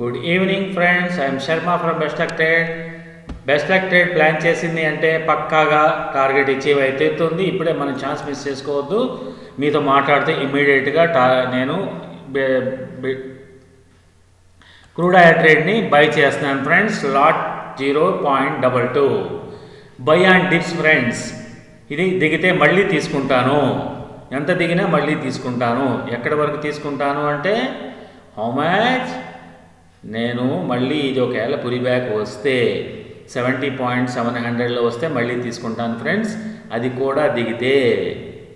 Good evening friends, I'm Sharma from best luck trade. Best luck trade plan చేసింది అంటే పక్కాగా target achieve అవుతుంది. ఇప్పుడే మనం ఛాన్స్ మిస్ చేసుకోవద్దు. మీతో మాట్లాడితే ఇమ్మీడియట్గా నేను క్రూడ్ ఆయిల్ ట్రేడ్ని బై చేస్తున్నాను friends. Lot 0.22 by and dips friends. ఇది దిగితే మళ్ళీ తీసుకుంటాను, ఎంత దిగినా మళ్ళీ తీసుకుంటాను. ఎక్కడి వరకు తీసుకుంటాను అంటే హౌ మచ్, నేను మళ్ళీ ఇది ఒకవేళ పులి బ్యాక్ వస్తే 70.700లో వస్తే మళ్ళీ తీసుకుంటాను ఫ్రెండ్స్. అది కూడా దిగితే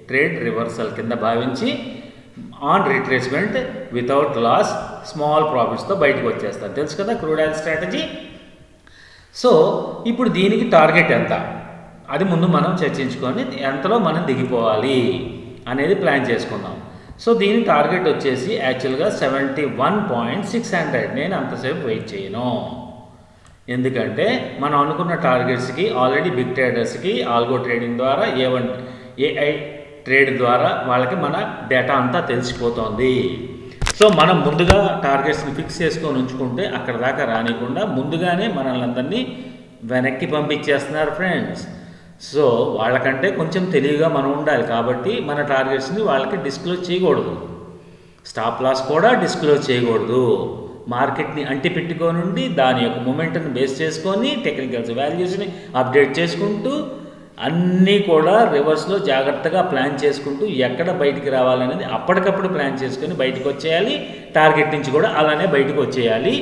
ట్రేడ్ రివర్సల్ కింద భావించి on retracement without loss small ప్రాఫిట్స్తో బయటకు వచ్చేస్తాను. తెలుసు కదా క్రూడ్ ఆయిల్ స్ట్రాటజీ. సో ఇప్పుడు దీనికి టార్గెట్ ఎంత అది ముందు మనం చర్చించుకొని ఎంతలో మనం దిగిపోవాలి అనేది ప్లాన్ చేసుకుందాం. సో దీని టార్గెట్ వచ్చేసి యాక్చువల్గా 71.600. నేను అంతసేపు వెయిట్ చేయను, ఎందుకంటే మనం అనుకున్న టార్గెట్స్కి ఆల్రెడీ బిగ్ ట్రేడర్స్కి ఆల్గో ట్రేడింగ్ ద్వారా ఏఐ ట్రేడ్ ద్వారా వాళ్ళకి మన డేటా అంతా తెలిసిపోతుంది. సో మనం ముందుగా టార్గెట్స్ని ఫిక్స్ చేసుకొని ఉంచుకుంటే అక్కడ దాకా రానికుండా ముందుగానే మనల్ని అందరినీ వెనక్కి పంపించేస్తున్నారు ఫ్రెండ్స్. సో వాళ్ళకంటే కొంచెం తెలివిగా మనం ఉండాలి కాబట్టి మన టార్గెట్స్ని వాళ్ళకి డిస్క్లోజ్ చేయకూడదు, స్టాప్ లాస్ కూడా డిస్క్లోజ్ చేయకూడదు. మార్కెట్ని అంటిపెట్టుకోనుండి దాని యొక్క మూమెంట్ని బేస్ చేసుకొని టెక్నికల్స్ వాల్యూస్ని అప్డేట్ చేసుకుంటూ అన్నీ కూడా రివర్స్లో జాగ్రత్తగా ప్లాన్ చేసుకుంటూ ఎక్కడ బయటికి రావాలనేది అప్పటికప్పుడు ప్లాన్ చేసుకొని బయటకు వచ్చేయాలి. టార్గెట్ నుంచి కూడా అలానే బయటకు వచ్చేయాలి.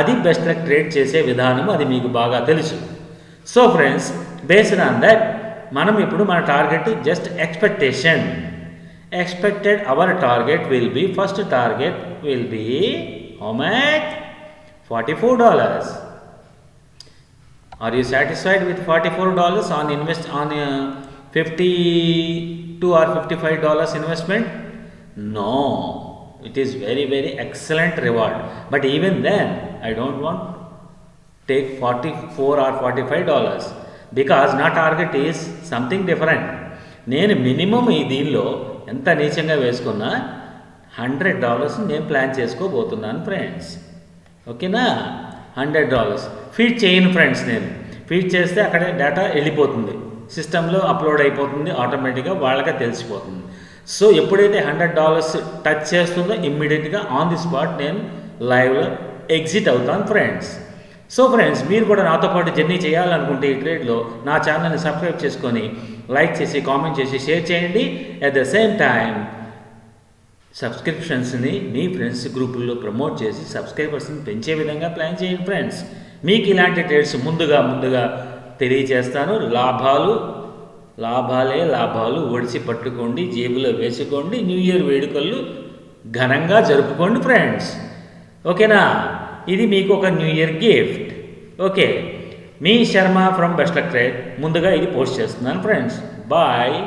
అది బెస్ట్ లక్ ట్రేడ్ చేసే విధానం, అది మీకు బాగా తెలుసు. So friends, based on that మనం ఇప్పుడు మన target just expected our target will be, first target will be how much, $44. Are you satisfied with $44 on $52 or $55 investment? No, it is very very excellent reward. But even then, I don't want take $44 or $45 because నా target is something different. నేను minimum ఈ దీనిలో ఎంత నీచంగా వేసుకున్నా $100 నేను plan చేసుకోబోతున్నాను friends. ఓకేనా, $100 ఫీడ్ చేయను ఫ్రెండ్స్. నేను ఫీడ్ చేస్తే అక్కడ డేటా వెళ్ళిపోతుంది, సిస్టంలో అప్లోడ్ అయిపోతుంది, ఆటోమేటిక్గా వాళ్ళకే తెలిసిపోతుంది. సో ఎప్పుడైతే $100 టచ్ చేస్తుందో ఇమ్మీడియట్గా ఆన్ ది స్పాట్ నేను లైవ్లో ఎగ్జిట్ అవుతాను ఫ్రెండ్స్. సో ఫ్రెండ్స్, మీరు కూడా నాతో పాటు జర్నీ చేయాలనుకుంటే ఈ ట్రేడ్లో నా ఛానల్ని సబ్స్క్రైబ్ చేసుకొని లైక్ చేసి కామెంట్ చేసి షేర్ చేయండి. అట్ ద సేమ్ టైం సబ్స్క్రిప్షన్స్ని మీ ఫ్రెండ్స్ గ్రూపుల్లో ప్రమోట్ చేసి సబ్స్క్రైబర్స్ని పెంచే విధంగా ప్లాన్ చేయండి ఫ్రెండ్స్. మీకు ఇలాంటి ట్రేడ్స్ ముందుగా తెలియజేస్తాను. లాభాలు ఒడిసి పట్టుకోండి, జేబులో వేసుకోండి, న్యూ ఇయర్ వేడుకలు ఘనంగా జరుపుకోండి ఫ్రెండ్స్. ఓకేనా, ఇది మీకు ఒక new year gift. Okay, me Sharma from best luck trade ముందుగా ఇది పోస్ట్ చేస్తున్నాను ఫ్రెండ్స్. బాయ్.